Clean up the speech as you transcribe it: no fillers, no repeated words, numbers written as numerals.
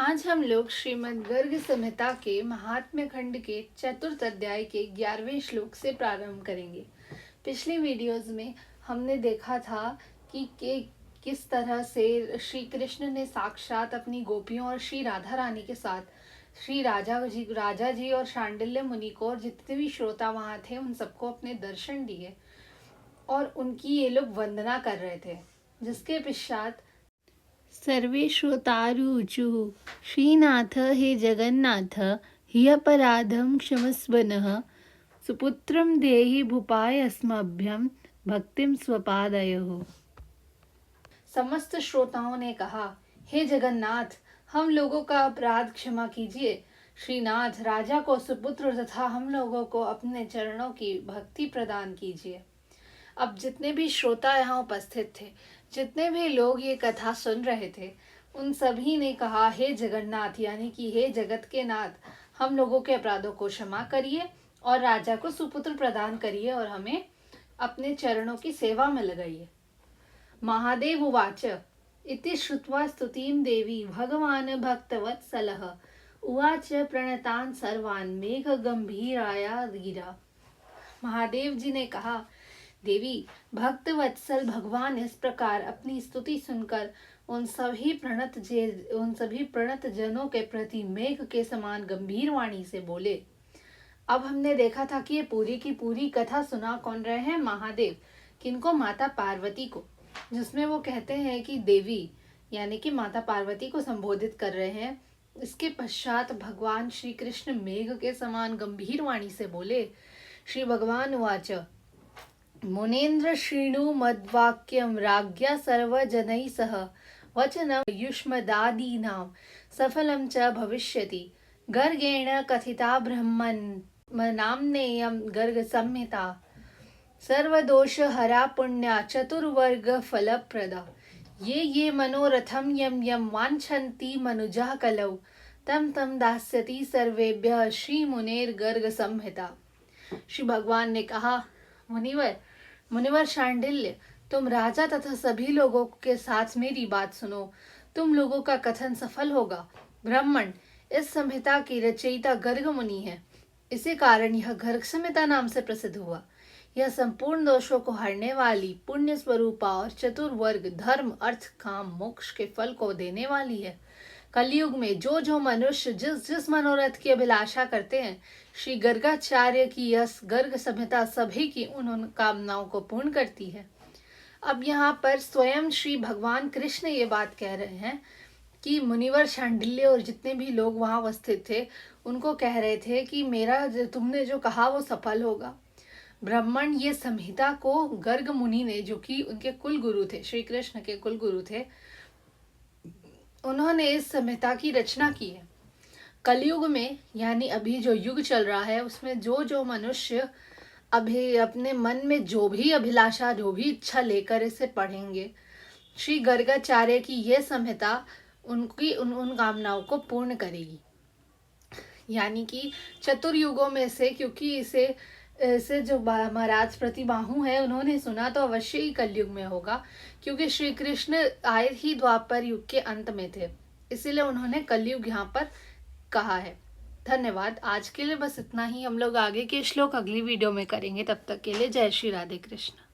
आज हम लोग श्रीमद् गर्ग संहिता के महात्म्य खंड के चतुर्थ अध्याय के 11वें श्लोक से प्रारंभ करेंगे। पिछली वीडियोस में हमने देखा था कि किस तरह से श्री कृष्ण ने साक्षात अपनी गोपियों और श्री राधा रानी के साथ श्री राजा जी और शांडिल्य मुनि को और जितने भी श्रोता वहाँ थे उन सबको अपने दर्शन दिए और उनकी ये लोग वंदना कर रहे थे, जिसके पश्चात सर्वे श्रोतारुचुः श्रीनाथ हे जगन्नाथ हि अपराधं क्षमस्वनः सुपुत्रं देहि भूपाय अस्मभ्यं भक्तिं स्वपादयोः। समस्त श्रोताओं ने कहा, हे जगन्नाथ, हम लोगों का अपराध क्षमा कीजिए। श्रीनाथ, राजा को सुपुत्र तथा हम लोगों को अपने चरणों की भक्ति प्रदान कीजिए। अब जितने भी श्रोता यहाँ उपस्थित थे, जितने भी लोग ये कथा सुन रहे थे, उन सभी ने कहा, हे जगन्नाथ, यानी कि हे जगत के नाथ, हम लोगों के अपराधों को क्षमा करिए और राजा को सुपुत्र प्रदान करिए और हमें अपने चरणों की सेवा में लगाइए। महादेव उवाच इति श्रुत्वा स्तुतिं देवी भगवान् भक्तवत्सलः उवाच प्रणतान् सर्वान् मेघ गंभीराया गिरा। महादेव जी ने कहा, देवी, भक्त वत्सल भगवान इस प्रकार अपनी स्तुति सुनकर उन सभी प्रणत जनों के प्रति मेघ के समान गंभीर वाणी से बोले। अब हमने देखा था कि ये पूरी की पूरी कथा सुना कौन रहे हैं? महादेव। किनको? माता पार्वती को, जिसमें वो कहते हैं कि देवी यानी कि माता पार्वती को संबोधित कर रहे हैं। इसके पश्चात भगवान श्री कृष्ण मेघ के समान गंभीर वाणी से बोले। श्री भगवान उवाच मुनेन्द्र शृणु मद्वाक्यं राज्ञा सर्वजनैः सह वचनं युष्मदादीनां सफलं च भविष्यति। गर्गेण कथिता ब्रह्मन्नाम्नेयं गर्गसंहिता सर्वदोषहरा पुण्या चतुर्वर्गफलप्रदा। ये मनोरथं यं यं वाञ्छन्ति मनुजाः कलौ तं तं दास्यति सर्वेभ्यः श्रीमुनेर्गर्गसंहिता। श्री भगवान ने कहा, मुनिवर शांडिल्य, तुम राजा तथा सभी लोगों के साथ मेरी बात सुनो। तुम लोगों का कथन सफल होगा। ब्राह्मण इस संहिता की रचयिता गर्ग मुनि है। इसी कारण यह गर्ग संहिता नाम से प्रसिद्ध हुआ। यह संपूर्ण दोषों को हरने वाली, पुण्य स्वरूपा और चतुर्वर्ग धर्म अर्थ काम मोक्ष के फल को देने वाली है। कलयुग में जो मनुष्य जिस मनोरथ की अभिलाषा करते हैं, श्री गर्गाचार्य की यह गर्ग संहिता सभी की उन कामनाओं को पूर्ण करती है। अब यहाँ पर स्वयं श्री भगवान कृष्ण ये बात कह रहे हैं कि मुनिवर शांडिल्य और जितने भी लोग वहाँ उपस्थित थे उनको कह रहे थे कि मेरा तुमने जो कहा वो सफल होगा। ब्राह्मण ये संहिता को गर्ग मुनि ने, जो कि उनके कुल गुरु थे, श्री कृष्ण के कुल गुरु थे, उन्होंने इस संहिता की रचना की है। कलयुग में यानी अभी जो युग चल रहा है उसमें जो मनुष्य अभी अपने मन में जो भी अभिलाषा, जो भी इच्छा लेकर इसे पढ़ेंगे, श्री गर्गाचार्य की यह संहिता उनकी उन कामनाओं को पूर्ण करेगी। यानी कि चतुर्युगों में से, क्योंकि इसे जो महाराज प्रतिबाहु है उन्होंने सुना, तो अवश्य ही कलयुग में होगा, क्योंकि श्री कृष्ण आए ही द्वापर युग के अंत में थे, इसीलिए उन्होंने कलयुग यहाँ पर कहा है। धन्यवाद। आज के लिए बस इतना ही। हम लोग आगे के श्लोक अगली वीडियो में करेंगे। तब तक के लिए जय श्री राधे कृष्ण।